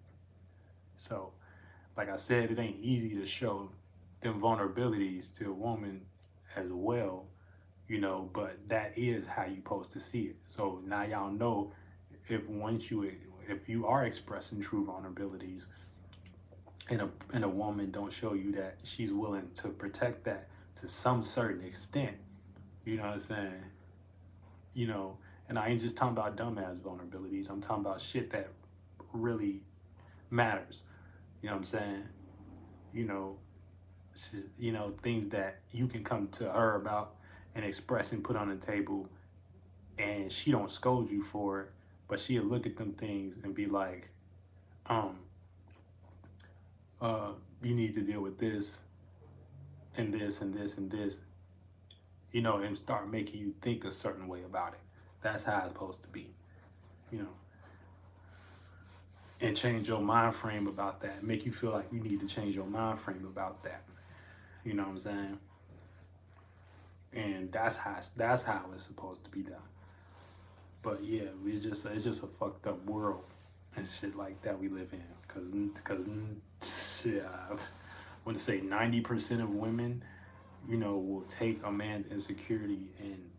So, like I said, it ain't easy to show them vulnerabilities to a woman as well, but that is how you supposed to see it. So now y'all know, if you are expressing true vulnerabilities, and a woman don't show you that she's willing to protect that to some certain extent, you know what I'm saying? You know, and I ain't just talking about dumbass vulnerabilities. I'm talking about shit that really matters. You know what I'm saying? You know, things that you can come to her about and express and put on the table, and she don't scold you for it, but she'll look at them things and be like, um, you need to deal with this and this and this and this, and start making you think a certain way about it. That's how it's supposed to be, you know, and change your mind frame about that. Make you feel like you need to change your mind frame about that. You know what I'm saying? And that's how it's supposed to be done. But yeah, it's just a fucked up world and shit like that we live in. Cause shit, I want to say 90% of women, will take a man's insecurity and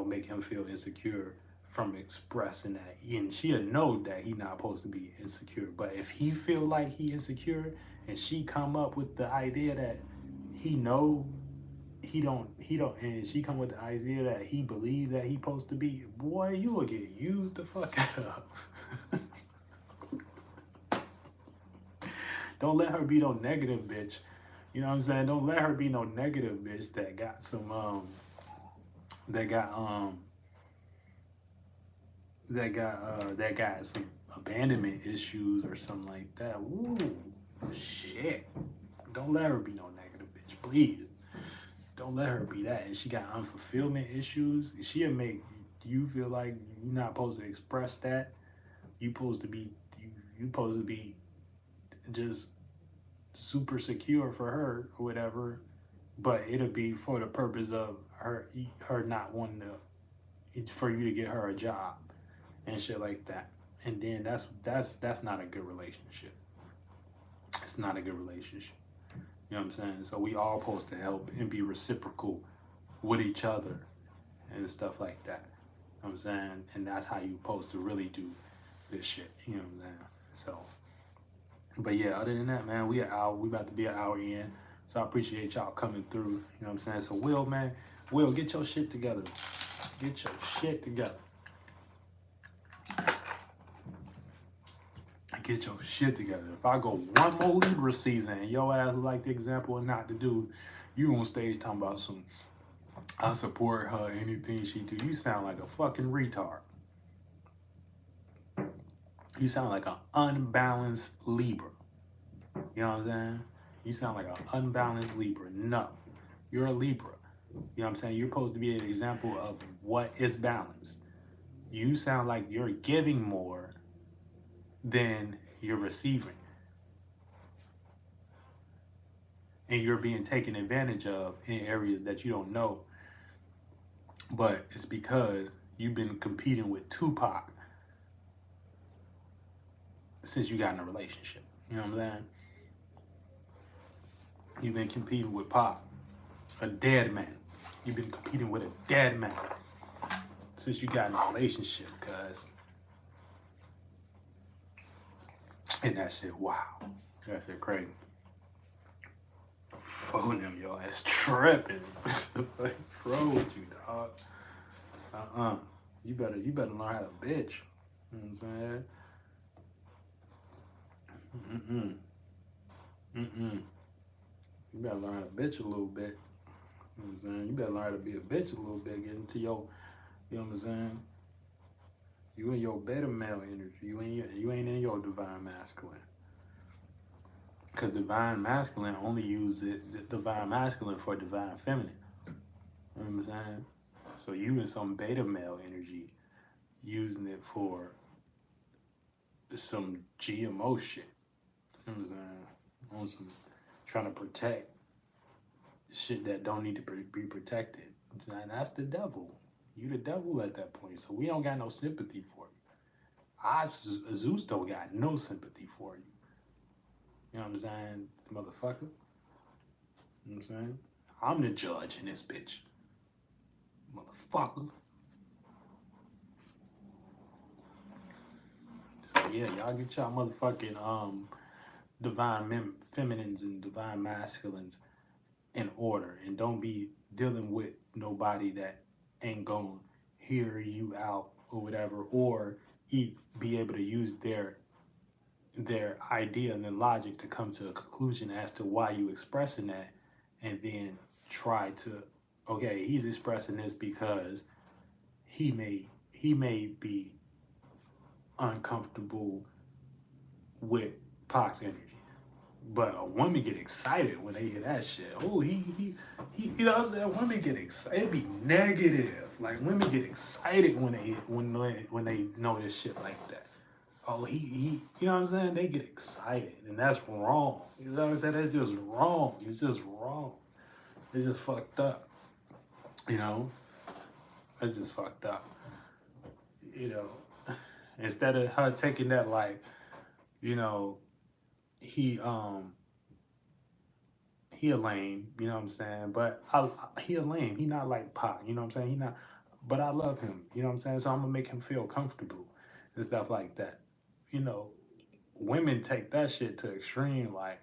make him feel insecure from expressing that. And she'll know that he not supposed to be insecure. But if he feel like he insecure and she come up with the idea that he know he don't, and she come with the idea that he believe that he supposed to be, boy, you will get used the fuck up. Don't let her be no negative bitch. You know what I'm saying? Don't let her be no negative bitch that got some that got some abandonment issues or something like that. Ooh, shit. Don't let her be no negative bitch, please. Don't let her be that. And she got unfulfillment issues. She'll make you feel like you're not supposed to express that. You supposed to be just super secure for her or whatever, but it'll be for the purpose of her not wanting to, for you to get her a job and shit like that. And then that's not a good relationship. It's not a good relationship. You know what I'm saying? So we all supposed to help and be reciprocal with each other and stuff like that. You know what I'm saying? And that's how you supposed to really do this shit. You know what I'm saying? So, but yeah, other than that, man, we are out. We about to be an hour in. So I appreciate y'all coming through. You know what I'm saying? So Will, man, Will, get your shit together. Get your shit together. Get your shit together. If I go one more Libra season and your ass like the example of not to do, you on stage talking about some, I support her, anything she do. You sound like a fucking retard. You sound like an unbalanced Libra. You know what I'm saying? You sound like an unbalanced Libra. No, you're a Libra. You know what I'm saying? You're supposed to be an example of what is balanced. You sound like you're giving more than you're receiving. And you're being taken advantage of in areas that you don't know. But it's because you've been competing with Tupac since you got in a relationship. You know what I'm saying? You've been competing with Pop, a dead man. You've been competing with a dead man since you got in a relationship, cuz. And that shit, wow. That shit crazy. Phone them, yo, ass tripping. What's wrong with you, dog? You better learn how to bitch. You know what I'm saying? You better learn how to bitch a little bit. You know what I'm saying? You better learn how to be a bitch a little bit, get into your, you know what I'm saying? You in your beta male energy. You ain't in your divine masculine. Because divine masculine only use the divine masculine for divine feminine. You know what I'm saying? So you in some beta male energy using it for some GMO shit. You know what I'm saying? On some trying to protect shit that don't need to be protected. And that's the devil. You the devil at that point. So we don't got no sympathy for you. Zeus don't got no sympathy for you. You know what I'm saying, motherfucker? You know what I'm saying? I'm the judge in this bitch. Motherfucker. So yeah, y'all get y'all motherfucking divine feminines and divine masculines in order, and don't be dealing with nobody that ain't gonna hear you out or whatever, or be able to use their idea and then logic to come to a conclusion as to why you expressing that, and then try to, okay, he's expressing this because he may be uncomfortable with Pac's energy. But a woman get excited when they hear that shit. Oh, he you know what I'm saying? Women get excited. It be negative. Like women get excited when they know this shit like that. Oh, he you know what I'm saying? They get excited, and that's wrong. You know what I'm saying? That's just wrong. It's just wrong. It's just fucked up. You know? It's just fucked up. You know? Instead of her taking that like, you know, he a lame, you know what I'm saying? But he a lame. He not like Pac, you know what I'm saying? He not, but I love him, you know what I'm saying? So I'm gonna make him feel comfortable and stuff like that. You know, women take that shit to extreme, like,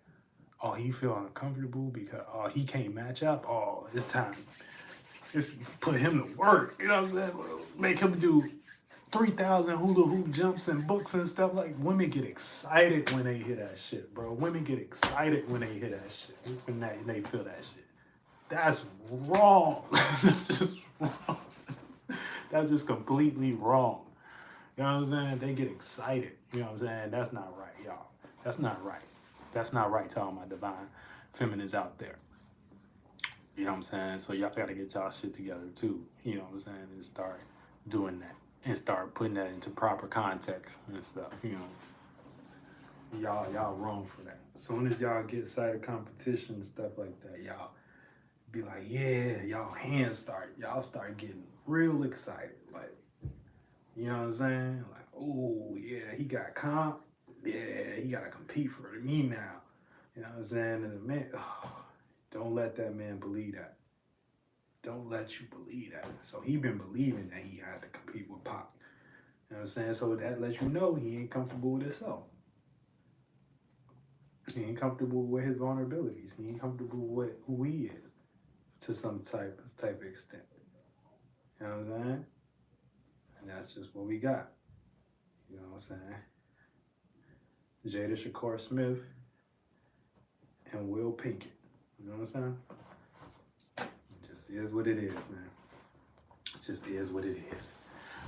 oh, he feel uncomfortable because he can't match up. Oh, it's time. It's put him to work. You know what I'm saying? Make him do 3,000 hula hoop jumps and books and stuff. Like, women get excited when they hear that shit, bro. Women get excited when they hear that shit. When they feel that shit. That's wrong. That's just wrong. That's just completely wrong. You know what I'm saying? They get excited. You know what I'm saying? That's not right, y'all. That's not right. That's not right to all my divine feminines out there. You know what I'm saying? So y'all gotta get y'all shit together too. You know what I'm saying? And start doing that. And start putting that into proper context and stuff, you know. y'all wrong for that. As soon as y'all get cider competition and stuff like that, y'all be like, yeah, y'all start getting real excited. Like, you know what I'm saying? Like, oh yeah, he got comp. Yeah, he gotta compete for me now. You know what I'm saying? And the man, don't let that man believe that. Don't let you believe that. So he been believing that he had to compete with Pop. You know what I'm saying? So that lets you know he ain't comfortable with himself. He ain't comfortable with his vulnerabilities. He ain't comfortable with who he is to some type of extent. You know what I'm saying? And that's just what we got. You know what I'm saying? Jada Shakur Smith and Will Pinkett. You know what I'm saying? It just is what it is, man. It just is what it is.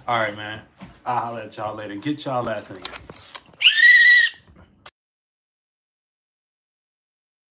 All right, man. I'll holler at y'all later. Get y'all ass in here.